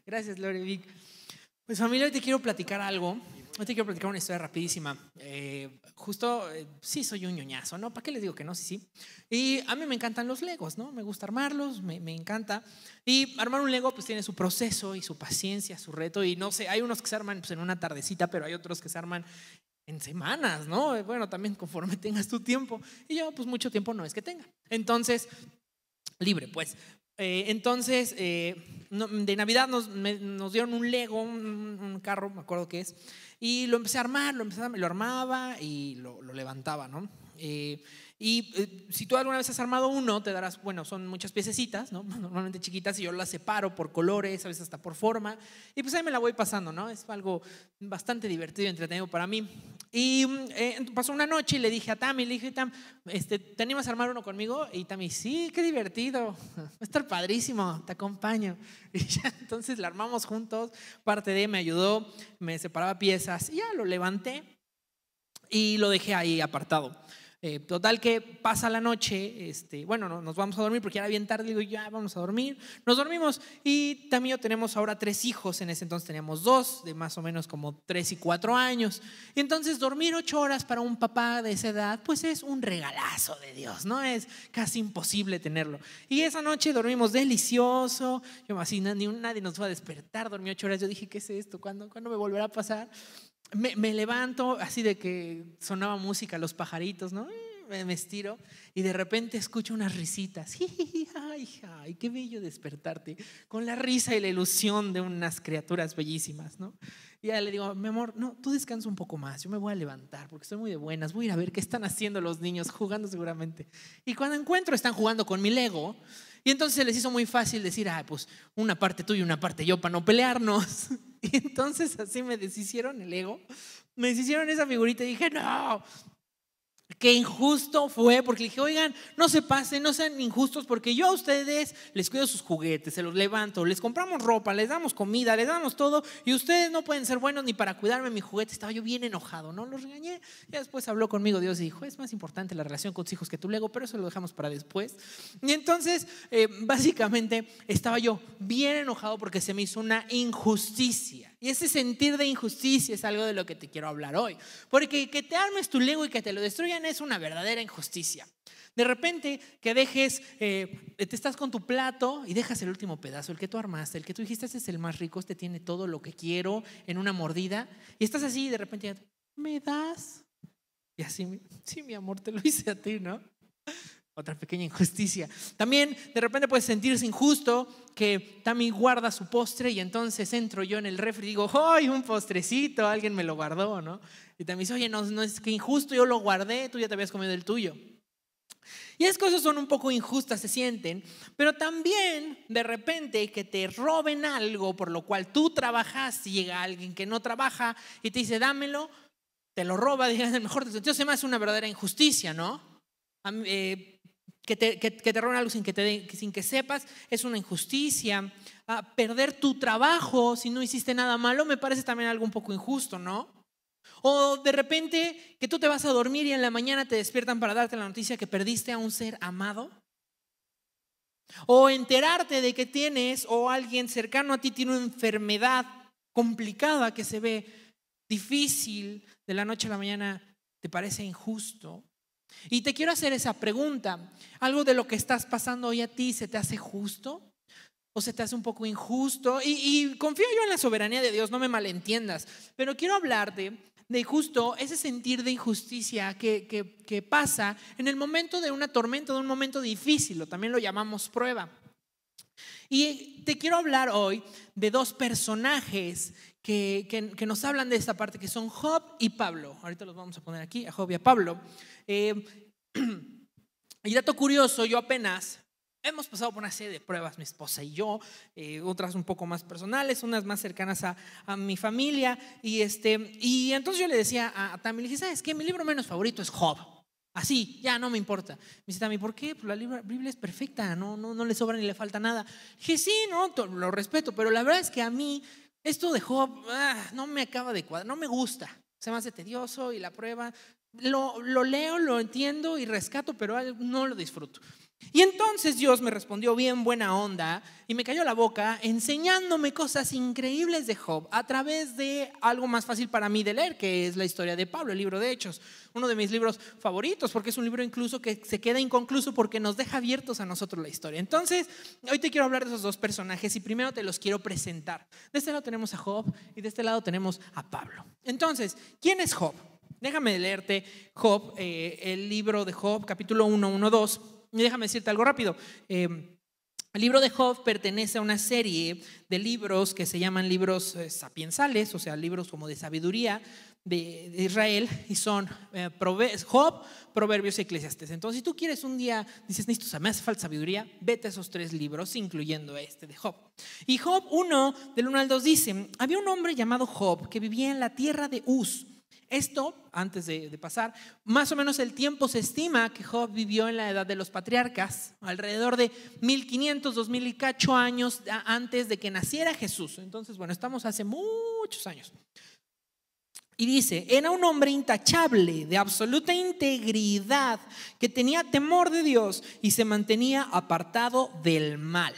Gracias, Lore Vic. Pues familia, hoy te quiero platicar algo. Hoy te quiero platicar una historia rapidísima. Sí soy un ñoñazo, ¿no? ¿Para qué les digo que no? Sí, sí. Y a mí me encantan los Legos, ¿no? Me gusta armarlos, me encanta. Y armar un Lego pues tiene su proceso y su paciencia, su reto. Y no sé, hay unos que se arman pues, en una tardecita, pero hay otros que se arman en semanas, ¿no? Bueno, también conforme tengas tu tiempo. Y yo pues mucho tiempo no es que tenga. Entonces, libre pues. De Navidad nos dieron un Lego, un carro, me acuerdo que es, y lo empecé a armar, lo armaba y lo levantaba, ¿no? Si tú alguna vez has armado uno, te darás, bueno, son muchas piececitas, ¿no? Normalmente chiquitas, y yo las separo por colores, a veces hasta por forma, y pues ahí me la voy pasando, ¿no? Es algo bastante divertido y entretenido para mí. Y pasó una noche y le dije a Tami, le dije, Tam, ¿te animas a armar uno conmigo? Y Tami, sí, qué divertido, va a estar padrísimo, te acompaño. Y ya, entonces la armamos juntos, parte de me ayudó, me separaba piezas, y ya lo levanté y lo dejé ahí apartado. Total que pasa la noche, bueno, no, nos vamos a dormir porque era bien tarde, digo, ya vamos a dormir. Nos dormimos y también yo tenemos ahora 3 hijos, en ese entonces teníamos 2, de más o menos como 3 y 4 años. Y entonces dormir 8 horas para un papá de esa edad, pues es un regalazo de Dios, ¿no? Es casi imposible tenerlo. Y esa noche dormimos delicioso, yo así, nadie nos va a despertar, dormí 8 horas, yo dije, ¿qué es esto? ¿Cuándo me volverá a pasar? Me levanto así de que sonaba música, los pajaritos, ¿no? Me estiro y de repente escucho unas risitas. Ay, qué bello despertarte con la risa y la ilusión de unas criaturas bellísimas, ¿no? Y ya le digo, mi amor, no, tú descansa un poco más, yo me voy a levantar porque estoy muy de buenas, voy a ir a ver qué están haciendo los niños, jugando seguramente. Y cuando encuentro, están jugando con mi Lego. Y entonces se les hizo muy fácil decir, pues una parte tú y una parte yo para no pelearnos. Y entonces así me deshicieron el Lego, me deshicieron esa figurita y dije, no, qué injusto fue, porque le dije, oigan, no se pasen, no sean injustos, porque yo a ustedes les cuido sus juguetes, se los levanto, les compramos ropa, les damos comida, les damos todo, y ustedes no pueden ser buenos ni para cuidarme mi juguete. Estaba yo bien enojado, ¿no? Los regañé. Y después habló conmigo Dios y dijo, es más importante la relación con tus hijos que tu Lego, pero eso lo dejamos para después. Y entonces, básicamente, estaba yo bien enojado porque se me hizo una injusticia. Y ese sentir de injusticia es algo de lo que te quiero hablar hoy. Porque que te armes tu Lego y que te lo destruyan es una verdadera injusticia. De repente que dejes, te estás con tu plato y dejas el último pedazo, el que tú armaste, el que tú dijiste, este es el más rico, este tiene todo lo que quiero en una mordida. Y estás así y de repente, ¿me das? Y así, sí, mi amor, te lo hice a ti, ¿no? Otra pequeña injusticia. También de repente puedes sentirse injusto que Tami guarda su postre y entonces entro yo en el refri y digo, ¡ay, un postrecito! Alguien me lo guardó, ¿no? Y Tami dice, oye, no es que injusto, yo lo guardé, tú ya te habías comido el tuyo. Y esas cosas son un poco injustas, se sienten, pero también de repente que te roben algo por lo cual tú trabajas y llega alguien que no trabaja y te dice, dámelo, te lo roba, digas, el mejor de los sentidos, se me hace una verdadera injusticia, ¿no? Que te roben algo sin que sepas es una injusticia. Perder tu trabajo si no hiciste nada malo me parece también algo un poco injusto, ¿no? O de repente que tú te vas a dormir y en la mañana te despiertan para darte la noticia que perdiste a un ser amado. O enterarte de que tienes o alguien cercano a ti tiene una enfermedad complicada que se ve difícil de la noche a la mañana, te parece injusto. Y te quiero hacer esa pregunta. ¿Algo de lo que estás pasando hoy a ti se te hace justo? ¿O se te hace un poco injusto? Y confío yo en la soberanía de Dios, no me malentiendas. Pero quiero hablarte de justo ese sentir de injusticia que pasa en el momento de una tormenta, de un momento difícil, o también lo llamamos prueba. Y te quiero hablar hoy de 2 personajes que nos hablan de esta parte, que son Job y Pablo. Ahorita los vamos a poner aquí, a Job y a Pablo. Y dato curioso, yo apenas hemos pasado por una serie de pruebas, mi esposa y yo, otras un poco más personales, unas más cercanas a mi familia. Y entonces yo le decía a Tami, le dije, ¿sabes qué? Mi libro menos favorito es Job. Así, ya no me importa. Me dice Tami, ¿por qué? Pues la Biblia es perfecta, no le sobra ni le falta nada. Dije, sí, no, lo respeto, pero la verdad es que a mí esto de Job no me acaba de cuadrar, no me gusta. Se me hace tedioso y la prueba, lo leo, lo entiendo y rescato, pero no lo disfruto. Y entonces Dios me respondió bien buena onda y me cayó la boca enseñándome cosas increíbles de Job a través de algo más fácil para mí de leer, que es la historia de Pablo, el libro de Hechos. Uno de mis libros favoritos, porque es un libro incluso que se queda inconcluso porque nos deja abiertos a nosotros la historia. Entonces, hoy te quiero hablar de esos dos personajes y primero te los quiero presentar. De este lado tenemos a Job y de este lado tenemos a Pablo. Entonces, ¿quién es Job? Déjame leerte Job, el libro de Job, capítulo 1, 1, 2. Y déjame decirte algo rápido. El libro de Job pertenece a una serie de libros que se llaman libros sapiensales, o sea, libros como de sabiduría de Israel, y son Job, Proverbios y Eclesiastés. Entonces, si tú quieres un día, dices, me hace falta sabiduría, vete a esos 3 libros, incluyendo este de Job. Y Job 1, del 1 al 2 dice, había un hombre llamado Job que vivía en la tierra de Uz. Esto, antes de pasar, más o menos el tiempo se estima que Job vivió en la edad de los patriarcas, alrededor de 1500, 2000 y cacho años antes de que naciera Jesús. Entonces, bueno, estamos hace muchos años. Y dice, era un hombre intachable, de absoluta integridad, que tenía temor de Dios y se mantenía apartado del mal.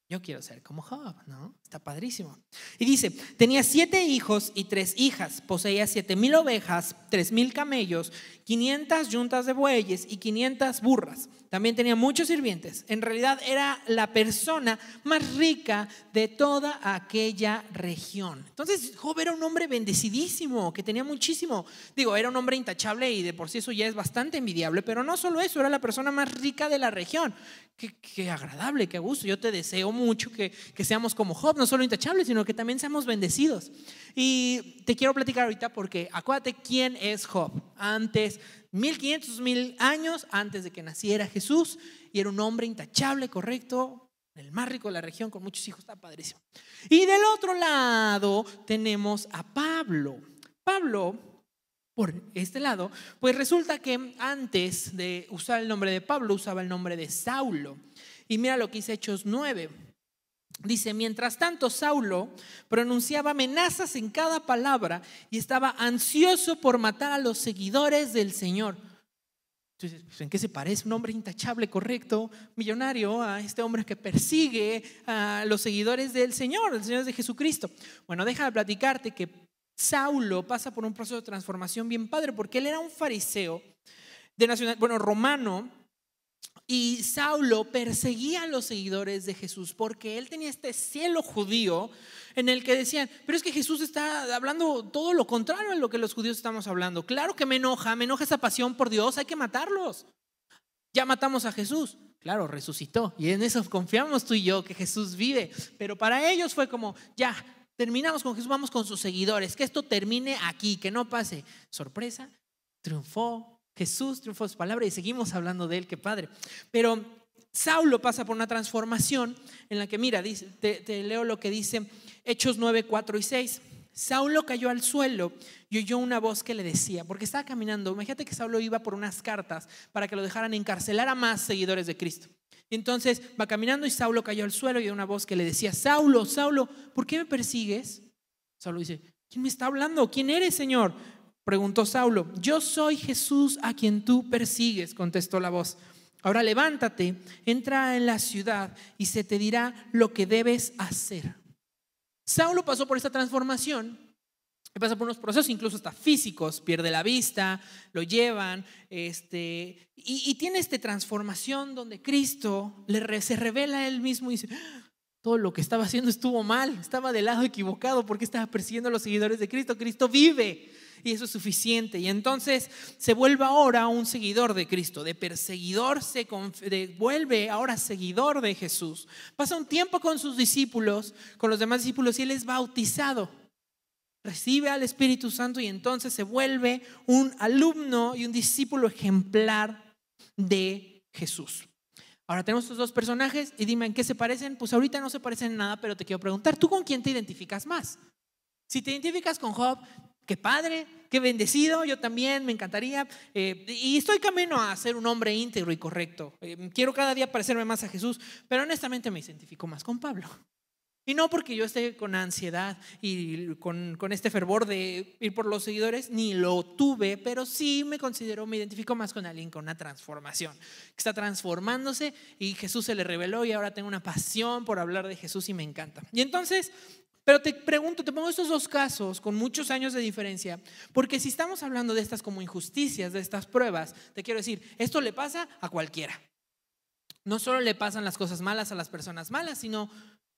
Yo quiero ser como Job, ¿no? Está padrísimo. Y dice, tenía 7 hijos y 3 hijas, poseía 7000 ovejas, 3000 camellos, 500 yuntas de bueyes y 500 burras. También tenía muchos sirvientes. En realidad era la persona más rica de toda aquella región. Entonces Job era un hombre bendecidísimo, que tenía muchísimo. Digo, era un hombre intachable y de por sí eso ya es bastante envidiable, pero no solo eso, era la persona más rica de la región. Qué agradable, qué gusto. Yo te deseo mucho que seamos como Job, no solo intachables, sino que también seamos bendecidos. Y te quiero platicar ahorita porque acuérdate quién es Job. Antes, 1500, 2000 años antes de que naciera Jesús, y era un hombre intachable, correcto, el más rico de la región, con muchos hijos, está padrísimo. Y del otro lado tenemos a Pablo. Pablo, por este lado, pues resulta que antes de usar el nombre de Pablo, usaba el nombre de Saulo. Y mira lo que dice Hechos 9. Dice, mientras tanto Saulo pronunciaba amenazas en cada palabra y estaba ansioso por matar a los seguidores del Señor. Entonces, ¿en qué se parece un hombre intachable, correcto, millonario, a este hombre que persigue a los seguidores del Señor, los seguidores de Jesucristo? Bueno, déjame platicarte que Saulo pasa por un proceso de transformación bien padre, porque él era un fariseo romano. Y Saulo perseguía a los seguidores de Jesús porque él tenía este celo judío en el que decían, pero es que Jesús está hablando todo lo contrario a lo que los judíos estamos hablando. Claro que me enoja esa pasión por Dios, hay que matarlos. Ya matamos a Jesús, claro, resucitó y en eso confiamos tú y yo, que Jesús vive. Pero para ellos fue como, ya, terminamos con Jesús, vamos con sus seguidores, que esto termine aquí, que no pase. Sorpresa, triunfó. Jesús triunfó su palabra y seguimos hablando de él, qué padre. Pero Saulo pasa por una transformación en la que, mira, dice, te leo lo que dice Hechos 9, 4 y 6. Saulo cayó al suelo y oyó una voz que le decía, porque estaba caminando, imagínate que Saulo iba por unas cartas para que lo dejaran encarcelar a más seguidores de Cristo. Y entonces va caminando y Saulo cayó al suelo y oyó una voz que le decía, Saulo, Saulo, ¿por qué me persigues? Saulo dice, ¿quién me está hablando? ¿Quién eres, Señor? Preguntó Saulo. Yo soy Jesús a quien tú persigues, contestó la voz. Ahora levántate, entra en la ciudad y se te dirá lo que debes hacer. Saulo pasó por esta transformación, pasa por unos procesos incluso hasta físicos, pierde la vista, lo llevan, y tiene esta transformación donde Cristo se revela a él mismo y dice, todo lo que estaba haciendo estuvo mal, estaba del lado equivocado porque estaba persiguiendo a los seguidores de Cristo. Cristo vive. Y eso es suficiente. Y entonces se vuelve ahora un seguidor de Cristo. De perseguidor se vuelve ahora seguidor de Jesús. Pasa un tiempo con sus discípulos, con los demás discípulos, y él es bautizado. Recibe al Espíritu Santo y entonces se vuelve un alumno y un discípulo ejemplar de Jesús. Ahora tenemos estos dos personajes y dime en qué se parecen. Pues ahorita no se parecen en nada, pero te quiero preguntar, ¿tú con quién te identificas más? Si te identificas con Job, qué padre, qué bendecido, yo también me encantaría, y estoy camino a ser un hombre íntegro y correcto. Quiero cada día parecerme más a Jesús, pero honestamente me identifico más con Pablo. Y no porque yo esté con ansiedad y con este fervor de ir por los seguidores, ni lo tuve, pero sí me identifico más con alguien con una transformación, que está transformándose y Jesús se le reveló y ahora tengo una pasión por hablar de Jesús y me encanta. Y entonces, pero te pregunto, te pongo estos dos casos con muchos años de diferencia, porque si estamos hablando de estas como injusticias, de estas pruebas, te quiero decir, esto le pasa a cualquiera. No solo le pasan las cosas malas a las personas malas, sino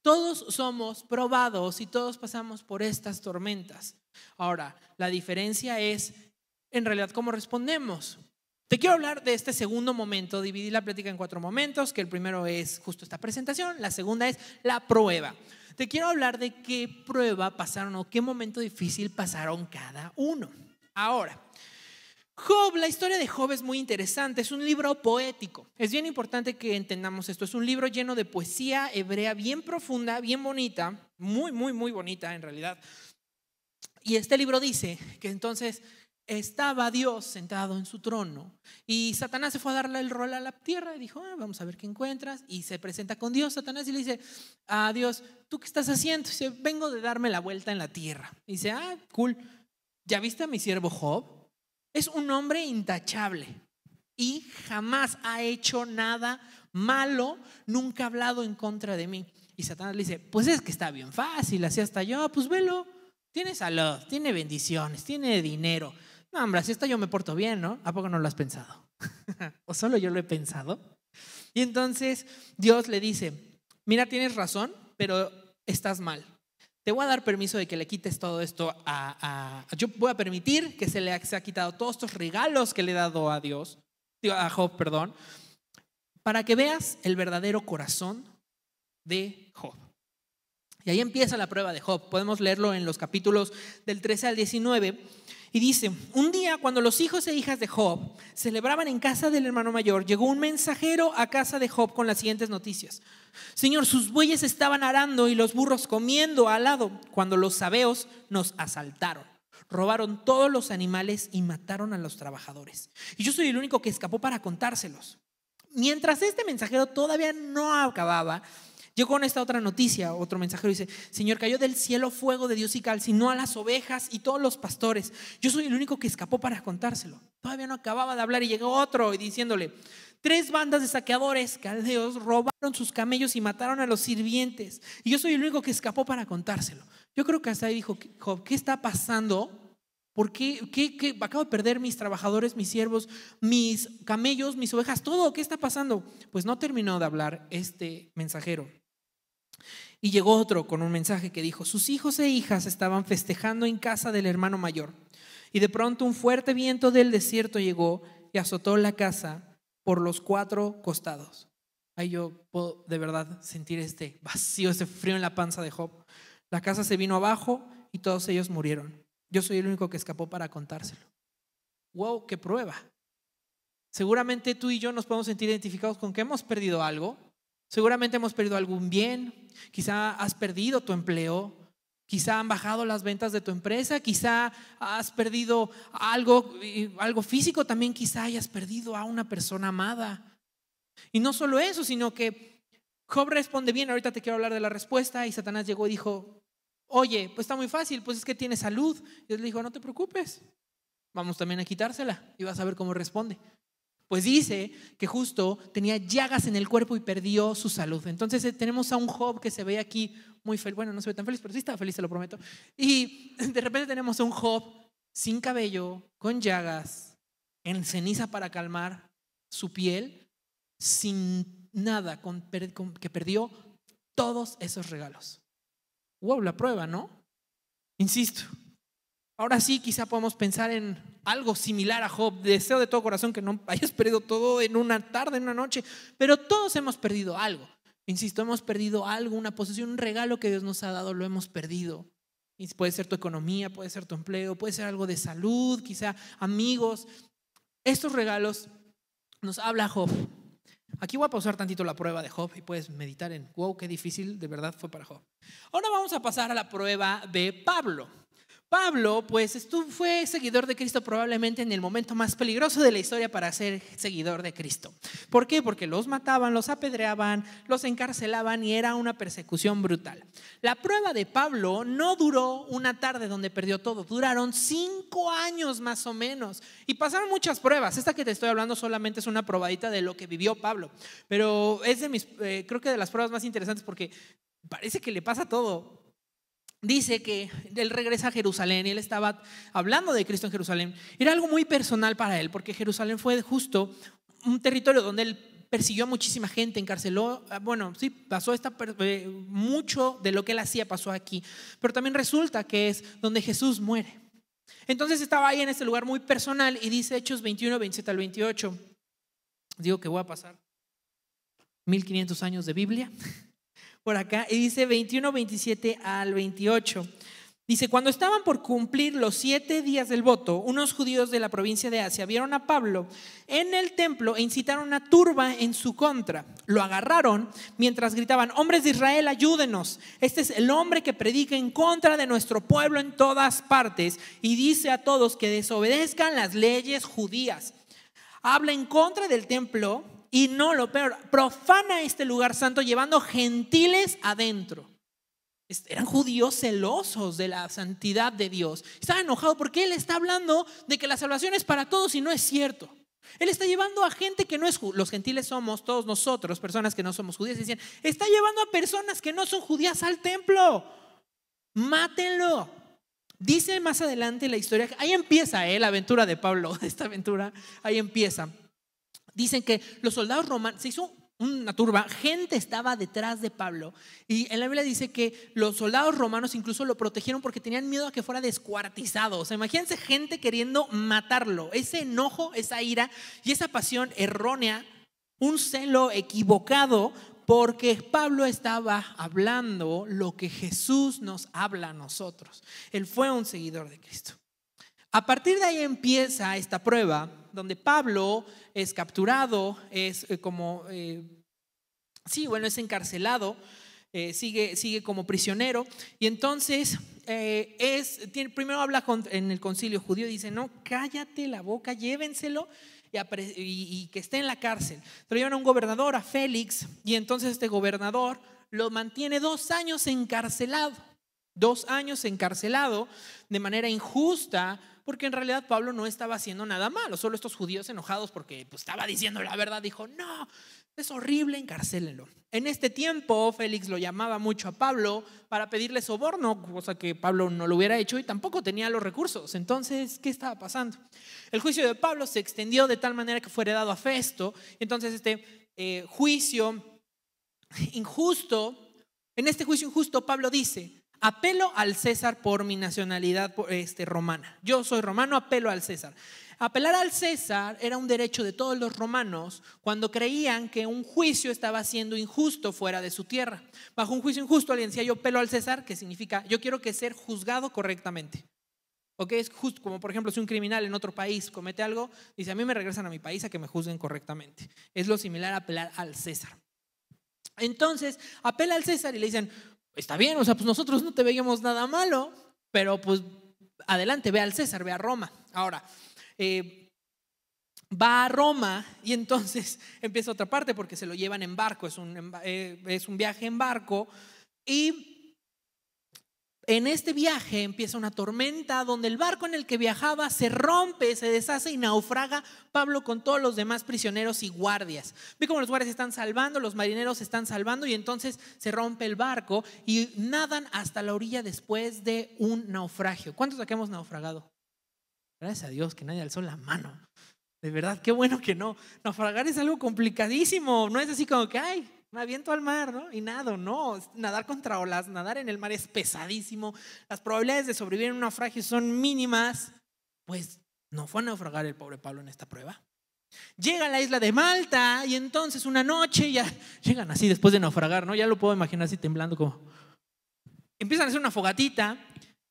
todos somos probados y todos pasamos por estas tormentas. Ahora, la diferencia es en realidad cómo respondemos. Te quiero hablar de este segundo momento. Dividí la plática en 4 momentos, que el primero es justo esta presentación, la segunda es la prueba. Te quiero hablar de qué prueba pasaron o qué momento difícil pasaron cada uno. Ahora, Job, la historia de Job es muy interesante, es un libro poético. Es bien importante que entendamos esto. Es un libro lleno de poesía hebrea bien profunda, bien bonita, muy, muy, muy bonita en realidad. Y este libro dice que entonces estaba Dios sentado en su trono y Satanás se fue a darle el rol a la tierra y dijo, vamos a ver qué encuentras. Y se presenta con Dios, Satanás, y le dice a Dios, ¿tú qué estás haciendo? Y dice, vengo de darme la vuelta en la tierra. Y dice, cool, ¿ya viste a mi siervo Job? Es un hombre intachable y jamás ha hecho nada malo, nunca ha hablado en contra de mí. Y Satanás le dice, pues es que está bien fácil, así hasta yo, pues velo, tiene salud, tiene bendiciones, tiene dinero. No, hombre, así hasta yo me porto bien, ¿no? ¿A poco no lo has pensado? ¿O solo yo lo he pensado? Y entonces Dios le dice, mira, tienes razón, pero estás mal. Te voy a dar permiso de que le quites todo esto yo voy a permitir que se le ha quitado todos estos regalos que le he dado a Job, perdón, para que veas el verdadero corazón de Job. Y ahí empieza la prueba de Job. Podemos leerlo en los capítulos del 13 al 19. Y dice, un día cuando los hijos e hijas de Job celebraban en casa del hermano mayor, llegó un mensajero a casa de Job con las siguientes noticias. Señor, sus bueyes estaban arando y los burros comiendo al lado cuando los sabeos nos asaltaron. Robaron todos los animales y mataron a los trabajadores. Y yo soy el único que escapó para contárselos. Mientras este mensajero todavía no acababa, llegó con esta otra noticia. Otro mensajero dice, Señor, cayó del cielo fuego de Dios y calcinó a las ovejas y todos los pastores. Yo soy el único que escapó para contárselo. Todavía no acababa de hablar y llegó otro y diciéndole, 3 bandas de saqueadores caldeos robaron sus camellos y mataron a los sirvientes. Y yo soy el único que escapó para contárselo. Yo creo que hasta ahí dijo Job, ¿qué está pasando? ¿Por qué acabo de perder mis trabajadores, mis siervos, mis camellos, mis ovejas, todo? ¿Qué está pasando? Pues no terminó de hablar este mensajero. Y llegó otro con un mensaje que dijo, sus hijos e hijas estaban festejando en casa del hermano mayor. Y de pronto un fuerte viento del desierto llegó y azotó la casa por los 4 costados. Ahí yo puedo de verdad sentir este vacío, este frío en la panza de Job. La casa se vino abajo y todos ellos murieron. Yo soy el único que escapó para contárselo. Wow, qué prueba. Seguramente tú y yo nos podemos sentir identificados con que hemos perdido algo. Seguramente hemos perdido algún bien. Quizá has perdido tu empleo. Quizá han bajado las ventas de tu empresa. Quizá has perdido algo físico. También quizá hayas perdido a una persona amada. Y no solo eso, sino que Job responde bien. Ahorita te quiero hablar de la respuesta. Y Satanás llegó y dijo, oye, pues está muy fácil, pues es que tiene salud. Y él le dijo, no te preocupes, vamos también a quitársela y vas a ver cómo responde. Pues dice que justo tenía llagas en el cuerpo y perdió su salud. Entonces tenemos a un Job que se ve aquí muy feliz. Bueno, no se ve tan feliz, pero sí estaba feliz, te lo prometo. Y de repente tenemos a un Job sin cabello, con llagas, en ceniza para calmar su piel, sin nada, que perdió todos esos regalos. Wow, la prueba, ¿no? Insisto. Ahora sí, quizá podemos pensar en algo similar a Job. Deseo de todo corazón que no hayas perdido todo en una tarde, en una noche, pero todos hemos perdido algo. Insisto, hemos perdido algo, una posesión, un regalo que Dios nos ha dado, lo hemos perdido. Y puede ser tu economía, puede ser tu empleo, puede ser algo de salud, quizá amigos. Estos regalos nos habla Job. Aquí voy a pausar tantito la prueba de Job y puedes meditar en, wow, qué difícil de verdad fue para Job. Ahora vamos a pasar a la prueba de Pablo. Pablo, pues fue seguidor de Cristo probablemente en el momento más peligroso de la historia para ser seguidor de Cristo. ¿Por qué? Porque los mataban, los apedreaban, los encarcelaban y era una persecución brutal. La prueba de Pablo no duró una tarde donde perdió todo, duraron 5 años más o menos y pasaron muchas pruebas. Esta que te estoy hablando solamente es una probadita de lo que vivió Pablo, pero es creo que de las pruebas más interesantes porque parece que le pasa todo. Dice que él regresa a Jerusalén y él estaba hablando de Cristo en Jerusalén. Era algo muy personal para él porque Jerusalén fue justo un territorio donde él persiguió a muchísima gente, encarceló, bueno, sí, pasó mucho de lo que él hacía pasó aquí, pero también resulta que es donde Jesús muere. Entonces estaba ahí en este lugar muy personal y dice Hechos 21, 27 al 28. Digo que voy a pasar 1500 años de Biblia por acá, y dice 21, 27 al 28. Dice: cuando estaban por cumplir los 7 días del voto, unos judíos de la provincia de Asia vieron a Pablo en el templo e incitaron una turba en su contra. Lo agarraron mientras gritaban: hombres de Israel, ayúdenos. Este es el hombre que predica en contra de nuestro pueblo en todas partes y dice a todos que desobedezcan las leyes judías. Habla en contra del templo y no lo peor, profana este lugar santo llevando gentiles adentro. Eran judíos celosos de la santidad de Dios. Estaba enojado porque él está hablando de que la salvación es para todos y no es cierto. Él está llevando a gente que no es judía. Los gentiles somos todos nosotros, personas que no somos judías. Decían: está llevando a personas que no son judías al templo. Mátenlo. Dice más adelante la historia, ahí empieza la aventura de Pablo. Esta aventura, ahí empieza. Dicen que los soldados romanos, se hizo una turba, gente estaba detrás de Pablo y en la Biblia dice que los soldados romanos incluso lo protegieron porque tenían miedo a que fuera descuartizado. O sea, imagínense gente queriendo matarlo, ese enojo, esa ira y esa pasión errónea, un celo equivocado porque Pablo estaba hablando lo que Jesús nos habla a nosotros. Él fue un seguidor de Cristo. A partir de ahí empieza esta prueba donde Pablo es capturado, es es encarcelado, sigue como prisionero y entonces primero habla en el concilio judío y dice: no, cállate la boca, llévenselo y que esté en la cárcel. Pero llevan a un gobernador, a Félix, y entonces este gobernador lo mantiene 2 años encarcelado. 2 años encarcelado de manera injusta, porque en realidad Pablo no estaba haciendo nada malo. Solo estos judíos enojados porque estaba diciendo la verdad, dijo: no, es horrible, encarcélenlo. En este tiempo Félix lo llamaba mucho a Pablo para pedirle soborno, cosa que Pablo no lo hubiera hecho y tampoco tenía los recursos. Entonces, ¿qué estaba pasando? El juicio de Pablo se extendió de tal manera que fue heredado a Festo. Entonces juicio injusto, en este juicio injusto Pablo dice: apelo al César por mi nacionalidad romana. Yo soy romano, apelo al César. Apelar al César era un derecho de todos los romanos cuando creían que un juicio estaba siendo injusto fuera de su tierra. Bajo un juicio injusto alguien decía: yo apelo al César, que significa yo quiero que ser juzgado correctamente. Es justo, como por ejemplo si un criminal en otro país comete algo, dice: a mí me regresan a mi país a que me juzguen correctamente. Es lo similar a apelar al César. Entonces apela al César y le dicen: está bien, pues nosotros no te veíamos nada malo, pero pues adelante, ve al César, ve a Roma. Ahora, va a Roma y entonces empieza otra parte porque se lo llevan en barco, es un viaje en barco y en este viaje empieza una tormenta donde el barco en el que viajaba se rompe, se deshace y naufraga Pablo con todos los demás prisioneros y guardias. Ve cómo los guardias están salvando, los marineros están salvando y entonces se rompe el barco y nadan hasta la orilla después de un naufragio. ¿Cuántos aquí hemos naufragado? Gracias a Dios que nadie alzó la mano. De verdad, qué bueno que no. Naufragar es algo complicadísimo. No es así como que, ay, me aviento al mar, ¿no? Y nado, no. Nadar contra olas, nadar en el mar es pesadísimo. Las probabilidades de sobrevivir en un naufragio son mínimas. Pues no fue a naufragar el pobre Pablo en esta prueba. Llega a la isla de Malta y entonces una noche ya llegan así después de naufragar, ¿no? Ya lo puedo imaginar así temblando como. Empiezan a hacer una fogatita.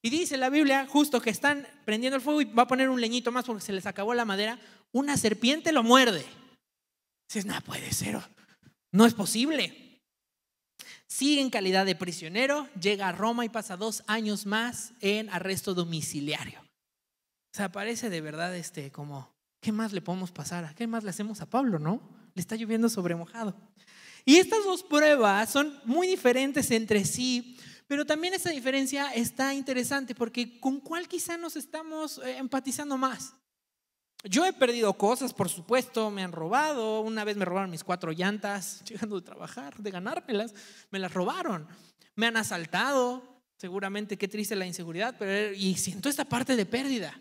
Y dice la Biblia justo que están prendiendo el fuego y va a poner un leñito más porque se les acabó la madera. Una serpiente lo muerde. Dices: no puede ser, no es posible. Sigue en calidad de prisionero, llega a Roma y pasa 2 años más en arresto domiciliario. O sea, parece de verdad como, ¿qué más le podemos pasar? ¿Qué más le hacemos a Pablo, no? Le está lloviendo sobre mojado. Y estas 2 pruebas son muy diferentes entre sí, pero también esa diferencia está interesante porque ¿con cuál quizá nos estamos empatizando más? Yo he perdido cosas, por supuesto, me han robado. Una vez me robaron mis 4 llantas llegando de trabajar, de ganármelas, me las robaron. Me han asaltado, seguramente, qué triste la inseguridad, y siento esta parte de pérdida.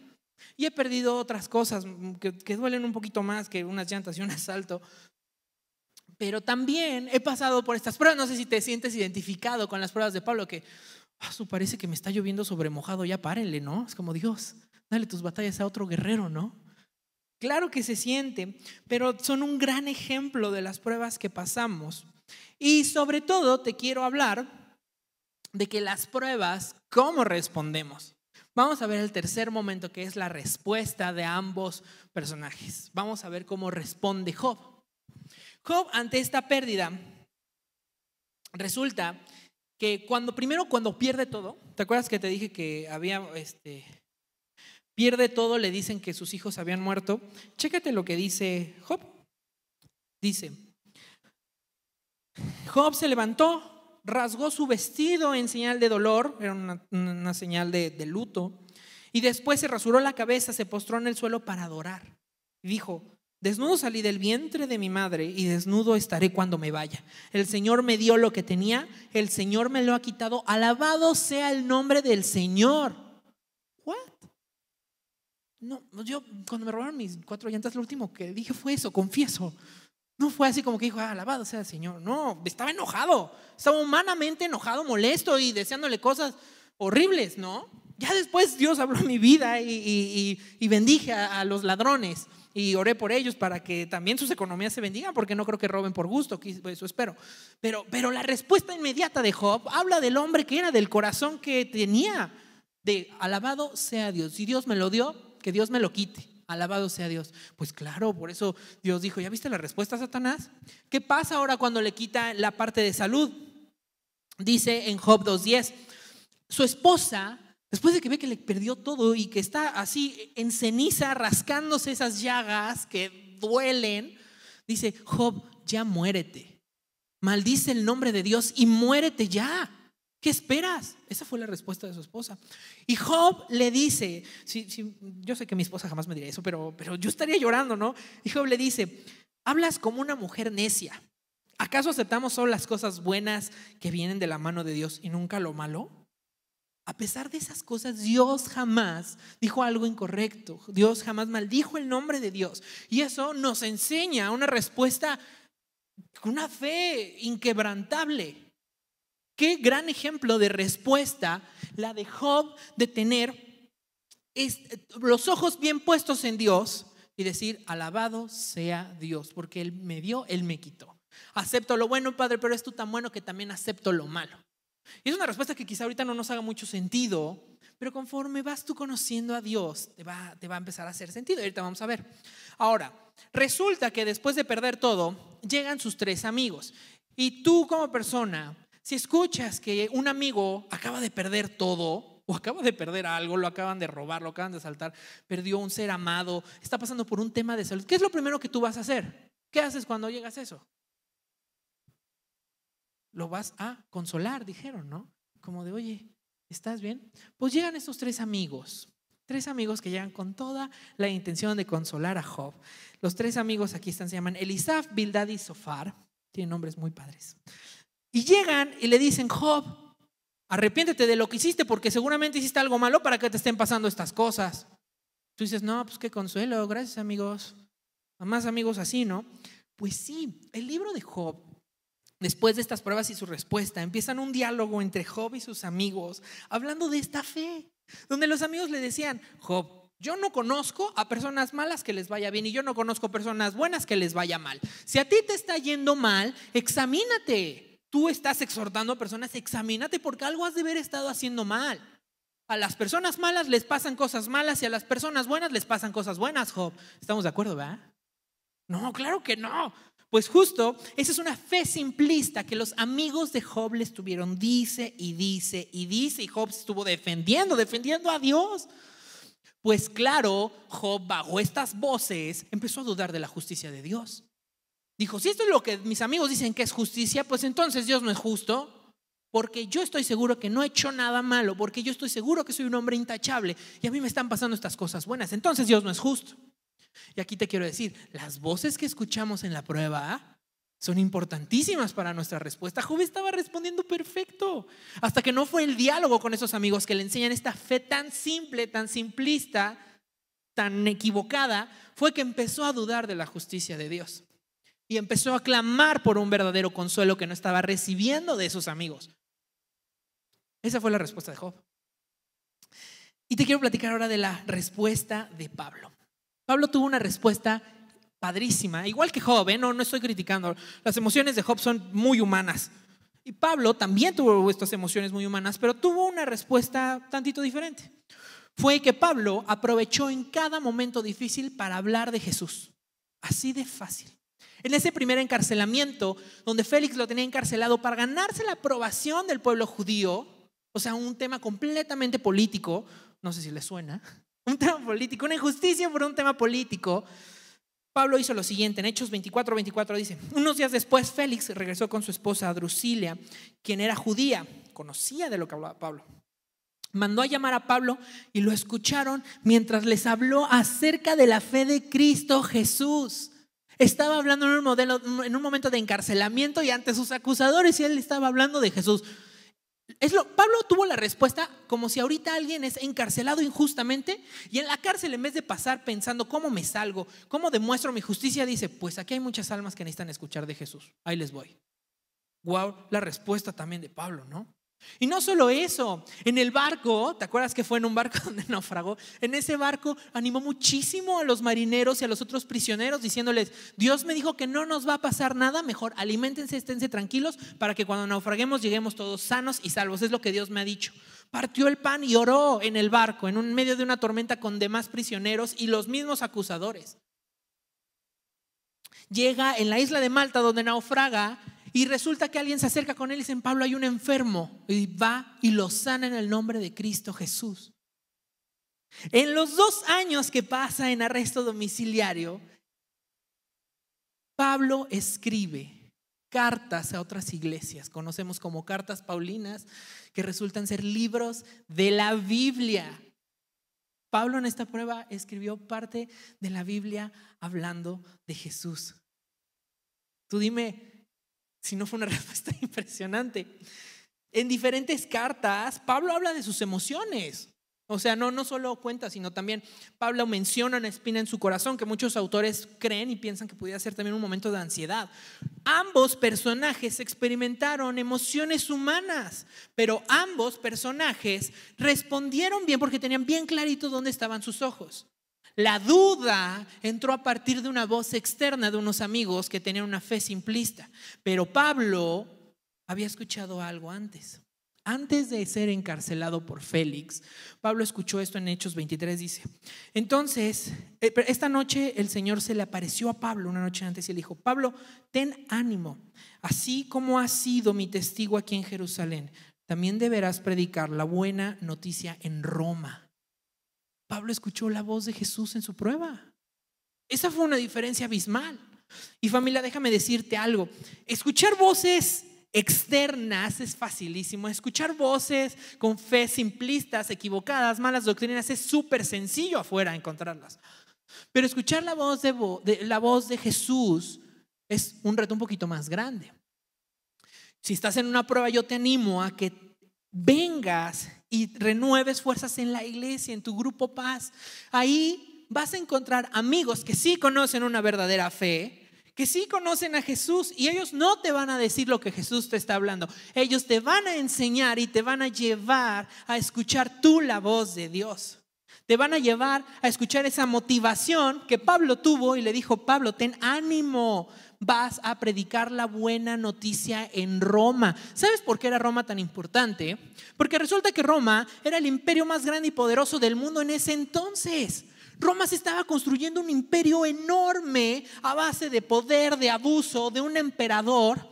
Y he perdido otras cosas que duelen un poquito más que unas llantas y un asalto. Pero también he pasado por estas pruebas. No sé si te sientes identificado con las pruebas de Pablo, que parece que me está lloviendo sobre mojado, ya párenle, ¿no? Es como, Dios, dale tus batallas a otro guerrero, ¿no? Claro que se siente, pero son un gran ejemplo de las pruebas que pasamos. Y sobre todo te quiero hablar de que las pruebas, ¿cómo respondemos? Vamos a ver el tercer momento, que es la respuesta de ambos personajes. Vamos a ver cómo responde Job. Job, ante esta pérdida, resulta que cuando pierde todo, ¿te acuerdas que te dije que había pierde todo, le dicen que sus hijos habían muerto? Chécate lo que dice Job. Dice: Job se levantó, rasgó su vestido en señal de dolor, era una señal de luto, y después se rasuró la cabeza, se postró en el suelo para adorar. Y dijo: desnudo salí del vientre de mi madre y desnudo estaré cuando me vaya. El Señor me dio lo que tenía, el Señor me lo ha quitado. Alabado sea el nombre del Señor. ¿What? No, yo cuando me robaron mis 4 llantas, lo último que dije fue eso, confieso. No fue así como que dijo, alabado sea el Señor. No, estaba enojado, estaba humanamente enojado, molesto y deseándole cosas horribles, ¿no? Ya después Dios habló en mi vida y bendije a los ladrones y oré por ellos para que también sus economías se bendigan, porque no creo que roben por gusto, eso espero. Pero la respuesta inmediata de Job habla del hombre que era, del corazón que tenía, de alabado sea Dios. Si Dios me lo dio, que Dios me lo quite. Alabado sea Dios. Pues claro, por eso Dios dijo, ¿ya viste la respuesta a Satanás? ¿Qué pasa ahora cuando le quita la parte de salud? Dice en Job 2:10, su esposa, después de que ve que le perdió todo y que está así en ceniza, rascándose esas llagas que duelen, dice: Job, ya muérete, maldice el nombre de Dios y muérete ya. ¿Qué esperas? Esa fue la respuesta de su esposa. Y Job le dice, yo sé que mi esposa jamás me diría eso, pero yo estaría llorando, ¿no? Y Job le dice: hablas como una mujer necia. ¿Acaso aceptamos solo las cosas buenas que vienen de la mano de Dios y nunca lo malo? A pesar de esas cosas, Dios jamás dijo algo incorrecto. Dios jamás maldijo el nombre de Dios. Y eso nos enseña una respuesta con una fe inquebrantable. Qué gran ejemplo de respuesta la de Job, de tener los ojos bien puestos en Dios y decir: alabado sea Dios, porque Él me dio, Él me quitó. Acepto lo bueno, Padre, pero es tú tan bueno que también acepto lo malo. Y es una respuesta que quizá ahorita no nos haga mucho sentido, pero conforme vas tú conociendo a Dios, te va a empezar a hacer sentido. Y ahorita vamos a ver. Ahora, resulta que después de perder todo, llegan sus 3 amigos. Y tú, como persona, si escuchas que un amigo acaba de perder todo, o acaba de perder algo, lo acaban de robar, lo acaban de asaltar, perdió un ser amado, está pasando por un tema de salud, ¿qué es lo primero que tú vas a hacer? ¿Qué haces cuando llegas a eso? Lo vas a consolar, dijeron, ¿no? Como de, oye, ¿estás bien? Pues llegan estos 3 amigos. 3 amigos que llegan con toda la intención de consolar a Job. Los 3 amigos aquí están, se llaman Elisaf, Bildad y Zofar. Tienen nombres muy padres. Y llegan y le dicen: Job, arrepiéntete de lo que hiciste, porque seguramente hiciste algo malo para que te estén pasando estas cosas. Tú dices: no, pues qué consuelo, gracias amigos. A más amigos así, ¿no? Pues sí, el libro de Job, después de estas pruebas y su respuesta, empiezan un diálogo entre Job y sus amigos, hablando de esta fe, donde los amigos le decían: Job, yo no conozco a personas malas que les vaya bien y yo no conozco personas buenas que les vaya mal. Si a ti te está yendo mal, examínate. Tú estás exhortando a personas, examínate, porque algo has de haber estado haciendo mal. A las personas malas les pasan cosas malas y a las personas buenas les pasan cosas buenas, Job. ¿Estamos de acuerdo, verdad? No, claro que no. Pues justo, esa es una fe simplista que los amigos de Job les tuvieron. Dice y dice y dice, y Job estuvo defendiendo a Dios. Pues claro, Job, bajo estas voces, empezó a dudar de la justicia de Dios. Dijo, si esto es lo que mis amigos dicen que es justicia, pues entonces Dios no es justo, porque yo estoy seguro que no he hecho nada malo, porque yo estoy seguro que soy un hombre intachable y a mí me están pasando estas cosas buenas, entonces Dios no es justo. Y aquí te quiero decir, las voces que escuchamos en la prueba son importantísimas para nuestra respuesta. Job estaba respondiendo perfecto, hasta que no fue el diálogo con esos amigos que le enseñan esta fe tan simple, tan simplista, tan equivocada, fue que empezó a dudar de la justicia de Dios y empezó a clamar por un verdadero consuelo que no estaba recibiendo de sus amigos. Esa fue la respuesta de Job. Y te quiero platicar ahora de la respuesta de Pablo. Pablo tuvo una respuesta padrísima, igual que Job, no estoy criticando. Las emociones de Job son muy humanas. Y Pablo también tuvo estas emociones muy humanas, pero tuvo una respuesta tantito diferente. Fue que Pablo aprovechó en cada momento difícil para hablar de Jesús. Así de fácil. En ese primer encarcelamiento, donde Félix lo tenía encarcelado para ganarse la aprobación del pueblo judío, o sea, un tema completamente político, no sé si les suena, un tema político, una injusticia por un tema político. Pablo hizo lo siguiente, en Hechos 24 dice: unos días después Félix regresó con su esposa Drusila, quien era judía, conocía de lo que hablaba Pablo. Mandó a llamar a Pablo y lo escucharon mientras les habló acerca de la fe de Cristo Jesús. Estaba hablando en un momento de encarcelamiento y ante sus acusadores, y él estaba hablando de Jesús. Pablo tuvo la respuesta como si ahorita alguien es encarcelado injustamente y en la cárcel, en vez de pasar pensando cómo me salgo, cómo demuestro mi justicia, dice: pues aquí hay muchas almas que necesitan escuchar de Jesús, ahí les voy. Wow, la respuesta también de Pablo, ¿no? Y no solo eso, en el barco, ¿te acuerdas que fue en un barco donde naufragó? En ese barco animó muchísimo a los marineros y a los otros prisioneros, diciéndoles: Dios me dijo que no nos va a pasar nada, mejor aliméntense, esténse tranquilos para que cuando naufraguemos lleguemos todos sanos y salvos. Es lo que Dios me ha dicho. Partió el pan y oró en el barco, en medio de una tormenta con demás prisioneros y los mismos acusadores. Llega en la isla de Malta donde naufraga y resulta que alguien se acerca con él y dice: Pablo, hay un enfermo, y va y lo sana en el nombre de Cristo Jesús. En los 2 años que pasa en arresto domiciliario, Pablo escribe cartas a otras iglesias, conocemos como cartas paulinas, que resultan ser libros de la Biblia. Pablo en esta prueba escribió parte de la Biblia hablando de Jesús. Tú dime si no fue una respuesta impresionante. En diferentes cartas, Pablo habla de sus emociones. O sea, no solo cuenta, sino también Pablo menciona una espina en su corazón que muchos autores creen y piensan que pudiera ser también un momento de ansiedad. Ambos personajes experimentaron emociones humanas, pero ambos personajes respondieron bien porque tenían bien clarito dónde estaban sus ojos. La duda entró a partir de una voz externa de unos amigos que tenían una fe simplista, pero Pablo había escuchado algo antes. Antes de ser encarcelado por Félix, Pablo escuchó esto en Hechos 23, dice: entonces, esta noche el Señor se le apareció a Pablo una noche antes y le dijo: Pablo, ten ánimo, así como has sido mi testigo aquí en Jerusalén, también deberás predicar la buena noticia en Roma. Pablo escuchó la voz de Jesús en su prueba. Esa fue una diferencia abismal. Y familia, déjame decirte algo: escuchar voces externas es facilísimo. Escuchar voces con fe simplistas, equivocadas, malas doctrinas, es súper sencillo afuera encontrarlas. Pero escuchar la voz de Jesús es un reto un poquito más grande. Si estás en una prueba, yo te animo a que vengas y renueves fuerzas en la iglesia, en tu grupo Paz. Ahí vas a encontrar amigos que sí conocen una verdadera fe, que sí conocen a Jesús, y ellos no te van a decir lo que Jesús te está hablando. Ellos te van a enseñar y te van a llevar a escuchar tú la voz de Dios. Te van a llevar a escuchar esa motivación que Pablo tuvo y le dijo: Pablo, ten ánimo, vas a predicar la buena noticia en Roma. ¿Sabes por qué era Roma tan importante? Porque resulta que Roma era el imperio más grande y poderoso del mundo en ese entonces. Roma se estaba construyendo un imperio enorme a base de poder, de abuso, de un emperador,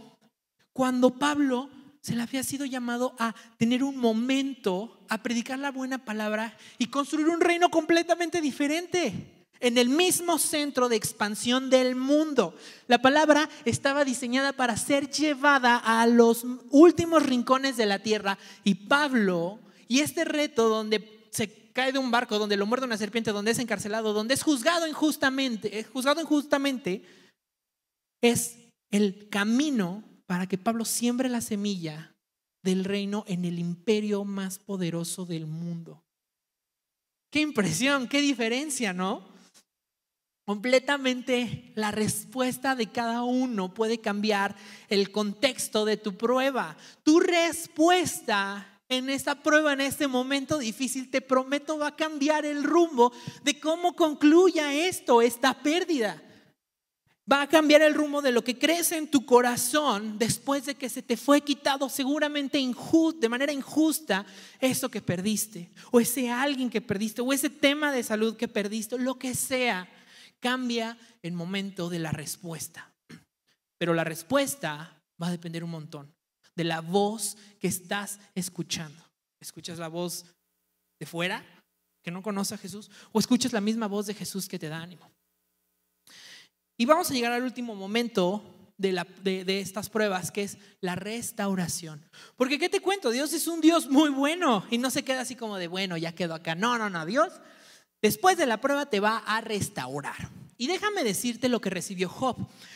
cuando Pablo se le había sido llamado a tener un momento, a predicar la buena palabra y construir un reino completamente diferente en el mismo centro de expansión del mundo. La palabra estaba diseñada para ser llevada a los últimos rincones de la tierra, y Pablo, y este reto donde se cae de un barco, donde lo muerde una serpiente, donde es encarcelado, donde es juzgado injustamente, es el camino para que Pablo siembre la semilla del reino en el imperio más poderoso del mundo. Qué impresión, qué diferencia, ¿no? Completamente la respuesta de cada uno puede cambiar el contexto de tu prueba. Tu respuesta en esta prueba, en este momento difícil, te prometo, va a cambiar el rumbo de cómo concluya esta pérdida. Va a cambiar el rumbo de lo que crees en tu corazón después de que se te fue quitado seguramente de manera injusta eso que perdiste, o ese alguien que perdiste, o ese tema de salud que perdiste, lo que sea. Cambia el momento de la respuesta. Pero la respuesta va a depender un montón de la voz que estás escuchando. ¿Escuchas la voz de fuera que no conoce a Jesús? ¿O escuchas la misma voz de Jesús que te da ánimo? Y vamos a llegar al último momento de estas pruebas, que es la restauración. Porque ¿qué te cuento? Dios es un Dios muy bueno y no se queda así como de bueno, ya quedo acá. No, Dios después de la prueba te va a restaurar. Y déjame decirte lo que recibió Job.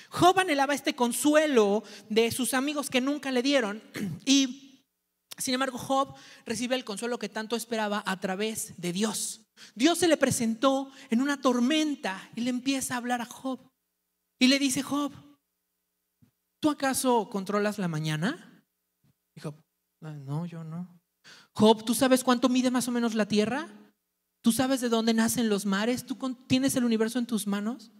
Job anhelaba este consuelo de sus amigos que nunca le dieron, y sin embargo Job recibe el consuelo que tanto esperaba a través de Dios. Dios se le presentó en una tormenta y le empieza a hablar a Job y le dice: Job, ¿tú acaso controlas la mañana? Y Job: no, yo no. Job, ¿tú sabes cuánto mide más o menos la tierra? ¿Tú sabes de dónde nacen los mares? ¿Tú tienes el universo en tus manos?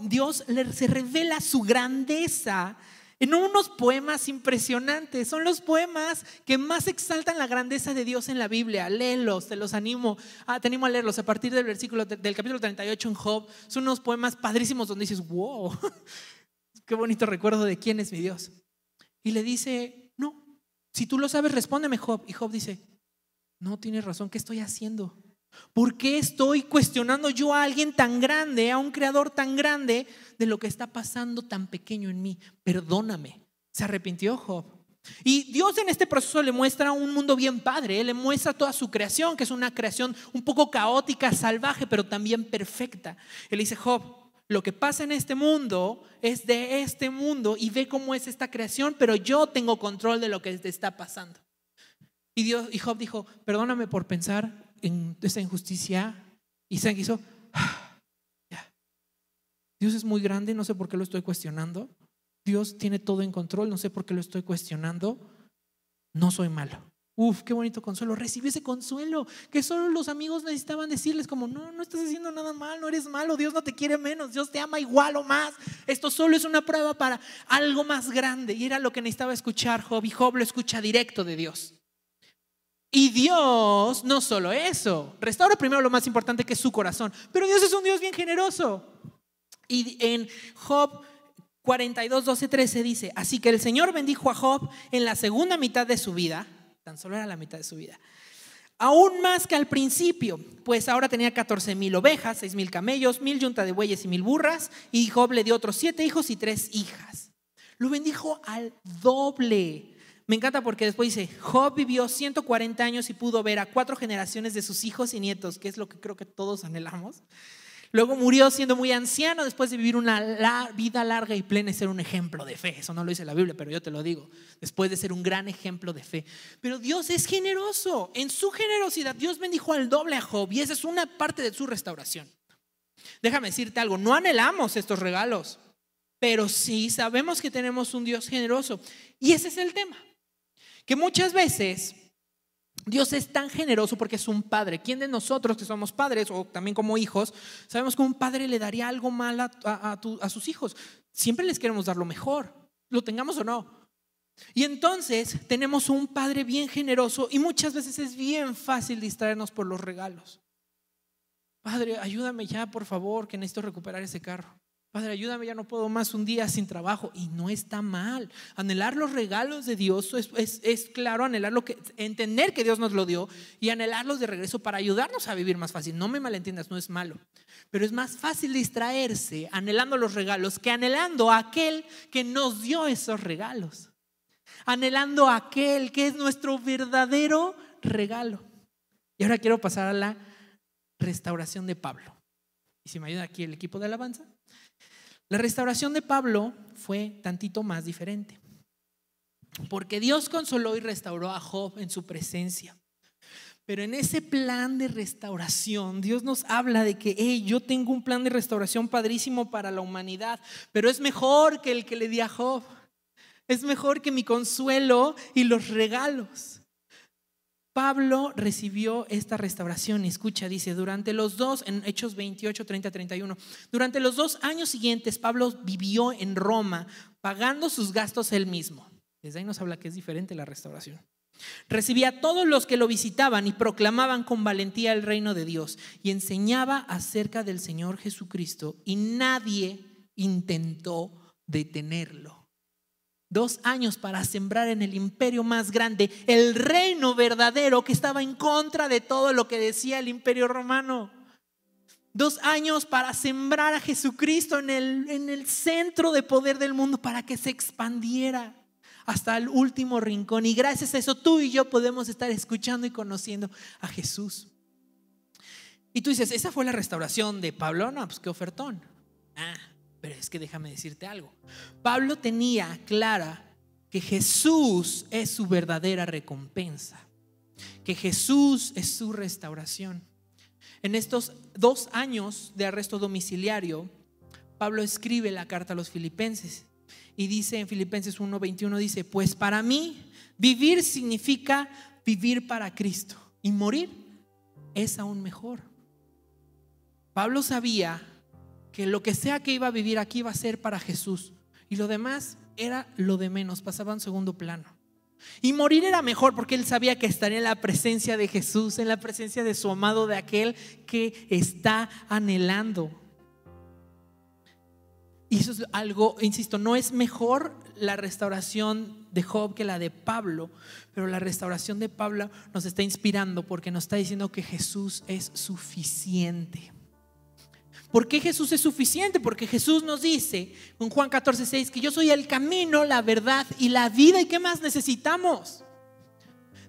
Dios se revela su grandeza en unos poemas impresionantes. Son los poemas que más exaltan la grandeza de Dios en la Biblia. Léelos, te animo a leerlos a partir del capítulo 38 en Job. Son unos poemas padrísimos donde dices: wow, qué bonito recuerdo de quién es mi Dios. Y le dice: no, si tú lo sabes, respóndeme, Job. Y Job dice: no, tienes razón, ¿qué estoy haciendo? ¿Por qué estoy cuestionando yo a alguien tan grande, a un creador tan grande, de lo que está pasando tan pequeño en mí? Perdóname. Se arrepintió Job. Y Dios en este proceso le muestra un mundo bien padre. Le muestra toda su creación, que es una creación un poco caótica, salvaje, pero también perfecta. Él dice: Job, lo que pasa en este mundo es de este mundo, y ve cómo es esta creación, pero yo tengo control de lo que te está pasando. Y Job dijo: perdóname por pensar en esta injusticia. ¿Y saben qué hizo? Ya. Dios es muy grande, no sé por qué lo estoy cuestionando. Dios tiene todo en control, no sé por qué lo estoy cuestionando. No soy malo. Qué bonito consuelo. Recibe ese consuelo que solo los amigos necesitaban decirles, como: no estás haciendo nada mal, no eres malo, Dios no te quiere menos, Dios te ama igual o más. Esto solo es una prueba para algo más grande. Y era lo que necesitaba escuchar Job, y Job lo escucha directo de Dios. Y Dios no solo eso, restaura primero lo más importante, que es su corazón, pero Dios es un Dios bien generoso. Y en Job 42, 12, 13 dice: así que el Señor bendijo a Job en la segunda mitad de su vida, tan solo era la mitad de su vida, aún más que al principio, pues ahora tenía 14,000 ovejas, 6,000 camellos, 1,000 yunta de bueyes y 1,000 burras. Y Job le dio otros 7 hijos y 3 hijas. Lo bendijo al doble. Me encanta porque después dice: Job vivió 140 años y pudo ver a 4 generaciones de sus hijos y nietos, que es lo que creo que todos anhelamos. Luego murió siendo muy anciano después de vivir una vida larga y plena y ser un ejemplo de fe. Eso no lo dice la Biblia, pero yo te lo digo, después de ser un gran ejemplo de fe. Pero Dios es generoso. En su generosidad Dios bendijo al doble a Job, y esa es una parte de su restauración. Déjame decirte algo: no anhelamos estos regalos, pero sí sabemos que tenemos un Dios generoso. Y ese es el tema, que muchas veces Dios es tan generoso porque es un padre. ¿Quién de nosotros que somos padres o también como hijos sabemos que un padre le daría algo mal a sus hijos? Siempre les queremos dar lo mejor, lo tengamos o no. Y entonces tenemos un padre bien generoso, y muchas veces es bien fácil distraernos por los regalos. Padre, ayúdame ya, por favor, que necesito recuperar ese carro. Padre, ayúdame, ya no puedo más un día sin trabajo. Y no está mal. Anhelar los regalos de Dios es claro, entender que Dios nos lo dio y anhelarlos de regreso para ayudarnos a vivir más fácil. No me malentiendas, no es malo. Pero es más fácil distraerse anhelando los regalos que anhelando a aquel que nos dio esos regalos. Anhelando a aquel que es nuestro verdadero regalo. Y ahora quiero pasar a la restauración de Pablo. Y si me ayuda aquí el equipo de alabanza. La restauración de Pablo fue tantito más diferente, porque Dios consoló y restauró a Job en su presencia. Pero en ese plan de restauración, Dios nos habla de que yo tengo un plan de restauración padrísimo para la humanidad, pero es mejor que el que le di a Job. Es mejor que mi consuelo y los regalos. Pablo recibió esta restauración y escucha, dice, en Hechos 28, 30, 31, durante los 2 años siguientes Pablo vivió en Roma pagando sus gastos él mismo. Desde ahí nos habla que es diferente la restauración. Recibía a todos los que lo visitaban y proclamaban con valentía el reino de Dios y enseñaba acerca del Señor Jesucristo y nadie intentó detenerlo. 2 años para sembrar en el imperio más grande el reino verdadero que estaba en contra de todo lo que decía el imperio romano. 2 años para sembrar a Jesucristo en el centro de poder del mundo para que se expandiera hasta el último rincón. Y gracias a eso tú y yo podemos estar escuchando y conociendo a Jesús. Y tú dices, ¿esa fue la restauración de Pablo? No, pues qué ofertón. Pero es que déjame decirte algo. Pablo tenía clara que Jesús es su verdadera recompensa, que Jesús es su restauración. En estos 2 años de arresto domiciliario, Pablo escribe la carta a los filipenses y dice en Filipenses 1:21, dice, pues para mí vivir significa vivir para Cristo y morir es aún mejor. Pablo sabía que lo que sea que iba a vivir aquí iba a ser para Jesús y lo demás era lo de menos, pasaba en segundo plano. Y morir era mejor porque él sabía que estaría en la presencia de Jesús, en la presencia de su amado, de aquel que está anhelando. Y eso es algo, insisto, no es mejor la restauración de Job que la de Pablo, pero la restauración de Pablo nos está inspirando porque nos está diciendo que Jesús es suficiente. ¿Por qué Jesús es suficiente? Porque Jesús nos dice en Juan 14:6 que yo soy el camino, la verdad y la vida. ¿Y qué más necesitamos?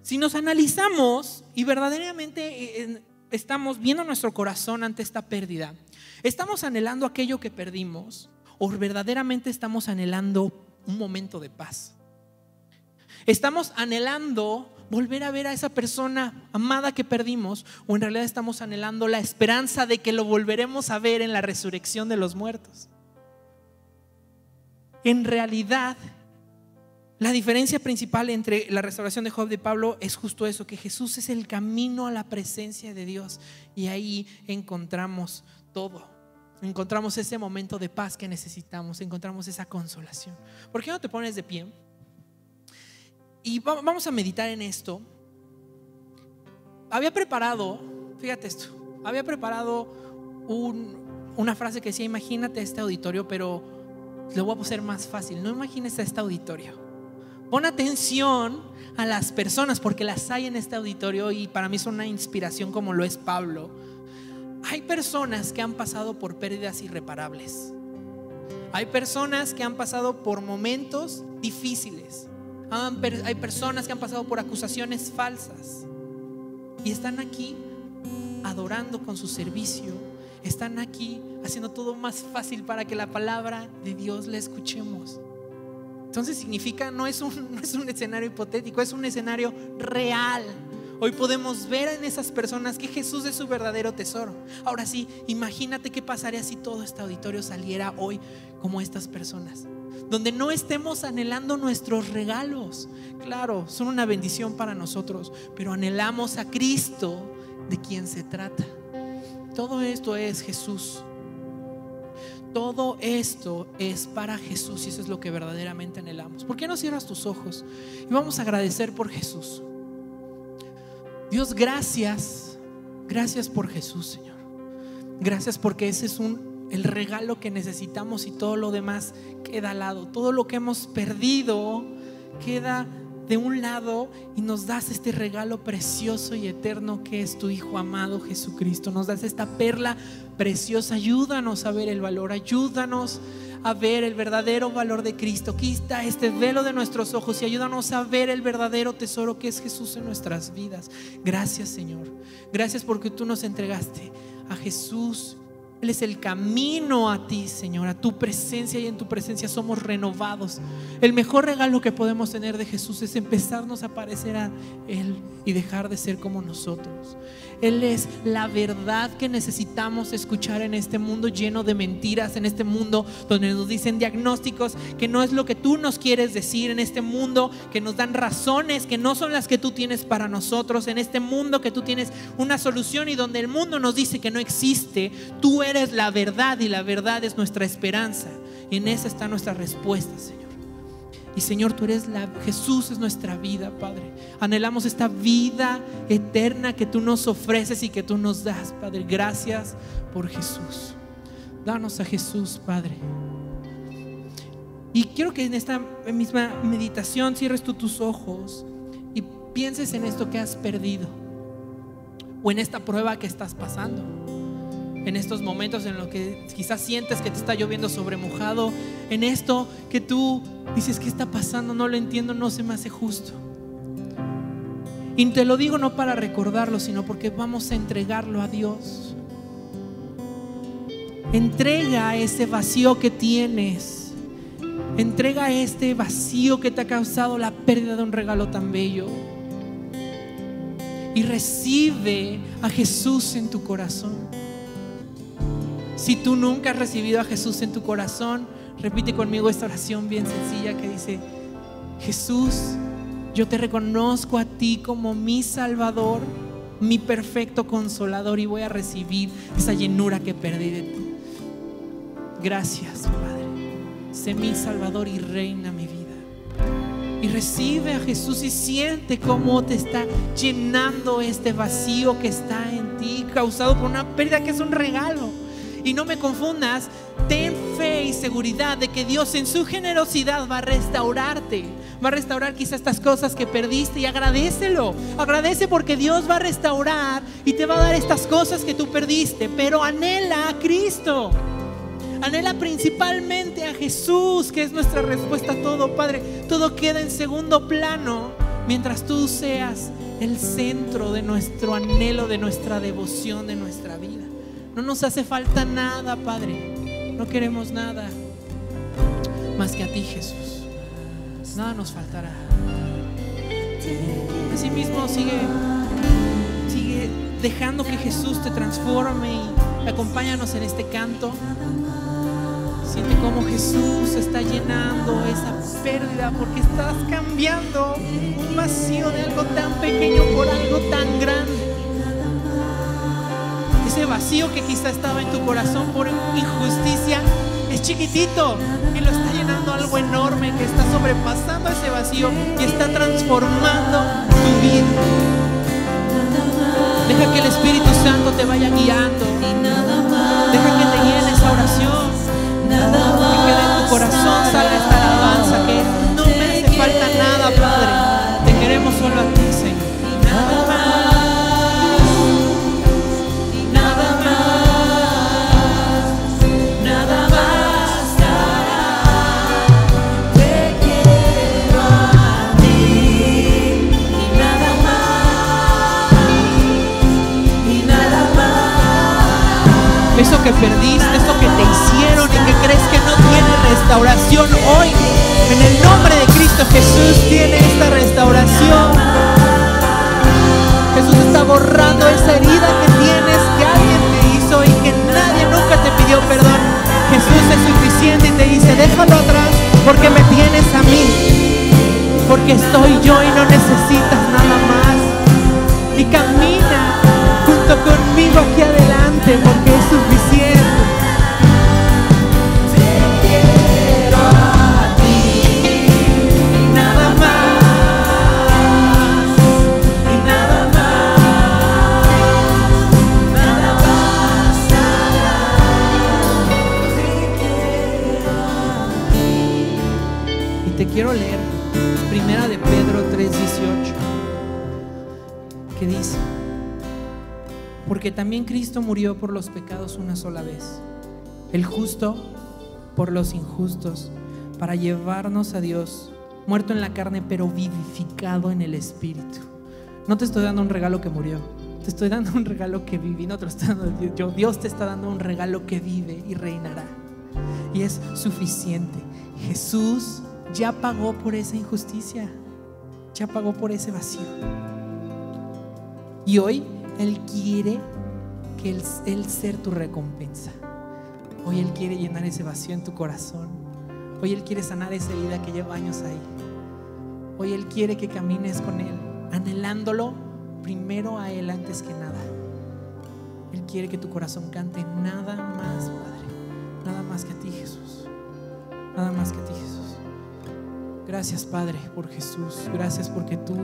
Si nos analizamos y verdaderamente estamos viendo nuestro corazón ante esta pérdida, ¿estamos anhelando aquello que perdimos o verdaderamente estamos anhelando un momento de paz? ¿Estamos anhelando volver a ver a esa persona amada que perdimos o en realidad estamos anhelando la esperanza de que lo volveremos a ver en la resurrección de los muertos? En realidad, la diferencia principal entre la restauración de Job y de Pablo es justo eso, que Jesús es el camino a la presencia de Dios y ahí encontramos todo. Encontramos ese momento de paz que necesitamos, encontramos esa consolación. ¿Por qué no te pones de pie? Y vamos a meditar en esto. Había preparado, fíjate esto, una frase que decía, imagínate este auditorio, pero lo voy a hacer más fácil. No imagines este auditorio. Pon atención a las personas porque las hay en este auditorio y para mí son una inspiración como lo es Pablo. Hay personas que han pasado por pérdidas irreparables. Hay personas que han pasado por momentos difíciles. Hay personas que han pasado por acusaciones falsas y están aquí adorando con su servicio. Están aquí haciendo todo más fácil para que la palabra de Dios la escuchemos. Entonces significa, no es un escenario hipotético, es un escenario real. Hoy podemos ver en esas personas que Jesús es su verdadero tesoro. Ahora sí, imagínate qué pasaría si todo este auditorio saliera hoy como estas personas, donde no estemos anhelando nuestros regalos. Claro, son una bendición para nosotros, pero anhelamos a Cristo, de quien se trata. Todo esto es Jesús. Todo esto es para Jesús y eso es lo que verdaderamente anhelamos. ¿Por qué no cierras tus ojos y vamos a agradecer por Jesús? Dios, gracias por Jesús, Señor. Gracias porque ese es el regalo que necesitamos y todo lo demás queda al lado. Todo lo que hemos perdido queda de un lado y nos das este regalo precioso y eterno que es tu Hijo amado Jesucristo. Nos das esta perla preciosa. Ayúdanos a ver el valor, ayúdanos a ver el verdadero valor de Cristo. Quita este velo de nuestros ojos y ayúdanos a ver el verdadero tesoro que es Jesús en nuestras vidas. Gracias, Señor. Gracias porque tú nos entregaste a Jesús. Él es el camino a ti, Señor, a tu presencia, y en tu presencia somos renovados. El mejor regalo que podemos tener de Jesús es empezarnos a parecer a Él y dejar de ser como nosotros. Él es la verdad que necesitamos escuchar en este mundo lleno de mentiras, en este mundo donde nos dicen diagnósticos que no es lo que tú nos quieres decir, en este mundo que nos dan razones que no son las que tú tienes para nosotros, en este mundo que tú tienes una solución y donde el mundo nos dice que no existe. Tú eres la verdad y la verdad es nuestra esperanza, y en esa está nuestra respuesta, Señor. Y Señor, tú eres Jesús es nuestra vida, Padre. Anhelamos esta vida eterna que tú nos ofreces y que tú nos das, Padre. Gracias por Jesús. Danos a Jesús, Padre. Y quiero que en esta misma meditación cierres tú tus ojos y pienses en esto que has perdido, o en esta prueba que estás pasando, en estos momentos en los que quizás sientes que te está lloviendo sobre mojado, en esto que tú dices, ¿qué está pasando? No lo entiendo, no se me hace justo. Y te lo digo no para recordarlo, sino porque vamos a entregarlo a Dios. Entrega ese vacío que tienes. Entrega este vacío que te ha causado la pérdida de un regalo tan bello. Y recibe a Jesús en tu corazón. Si tú nunca has recibido a Jesús en tu corazón, repite conmigo esta oración bien sencilla que dice: Jesús, yo te reconozco a ti como mi Salvador, mi perfecto Consolador, y voy a recibir esa llenura que perdí de ti. Gracias, Padre. Sé mi Salvador y reina mi vida. Y recibe a Jesús y siente cómo te está llenando este vacío que está en ti, causado por una pérdida que es un regalo. Y no me confundas, ten fe y seguridad de que Dios en su generosidad va a restaurarte. Va a restaurar quizás estas cosas que perdiste, y agradécelo. Agradece porque Dios va a restaurar y te va a dar estas cosas que tú perdiste. Pero anhela a Cristo. Anhela principalmente a Jesús, que es nuestra respuesta a todo, Padre. Todo queda en segundo plano mientras tú seas el centro de nuestro anhelo, de nuestra devoción, de nuestra vida. No nos hace falta nada, Padre. No queremos nada más que a ti, Jesús. Nada nos faltará. Asimismo, sigue dejando que Jesús te transforme y acompáñanos en este canto. Siente cómo Jesús está llenando esa pérdida, porque estás cambiando un vacío de algo tan pequeño por algo tan grande. Ese vacío que quizá estaba en tu corazón por injusticia es chiquitito y lo está llenando algo enorme que está sobrepasando ese vacío y está transformando tu vida. Deja que el Espíritu Santo te vaya guiando. Deja que te llene esa oración. Que de tu corazón salga esta alabanza, que no me hace falta nada, Padre. Te queremos solo a ti, Señor. Nada más. Eso que perdiste, eso que te hicieron y que crees que no tiene restauración, hoy en el nombre de Cristo Jesús tiene esta restauración. Jesús está borrando esa herida que tienes, que alguien te hizo y que nadie nunca te pidió perdón. Jesús es suficiente y te dice: déjalo atrás porque me tienes a mí, porque estoy yo y no necesitas nada más. Y camina junto conmigo aquí adelante, porque es suficiente. Te quiero a ti, y nada más, y nada más, nada bastará. que dice: porque también Cristo murió por los pecados una sola vez, el justo por los injustos, para llevarnos a Dios, muerto en la carne pero vivificado en el Espíritu. No te estoy dando un regalo que murió, te estoy dando un regalo que vive. No te lo estoy dando yo, Dios te está dando un regalo que vive y reinará, y es suficiente. Jesús ya pagó por esa injusticia, ya pagó por ese vacío, y hoy Él quiere que Él ser tu recompensa. Hoy Él quiere llenar ese vacío en tu corazón. Hoy Él quiere sanar esa herida que lleva años ahí. Hoy Él quiere que camines con Él, anhelándolo primero a Él antes que nada. Él quiere que tu corazón cante nada más, Padre, nada más que a ti, Jesús, nada más que a ti, Jesús. Gracias, Padre, por Jesús. Gracias porque tú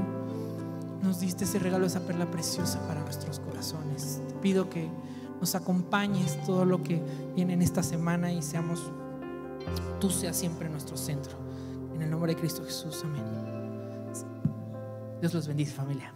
nos diste ese regalo, esa perla preciosa para nuestros corazones. Te pido que nos acompañes todo lo que viene en esta semana y tú seas siempre nuestro centro. En el nombre de Cristo Jesús, amén. Dios los bendice, familia.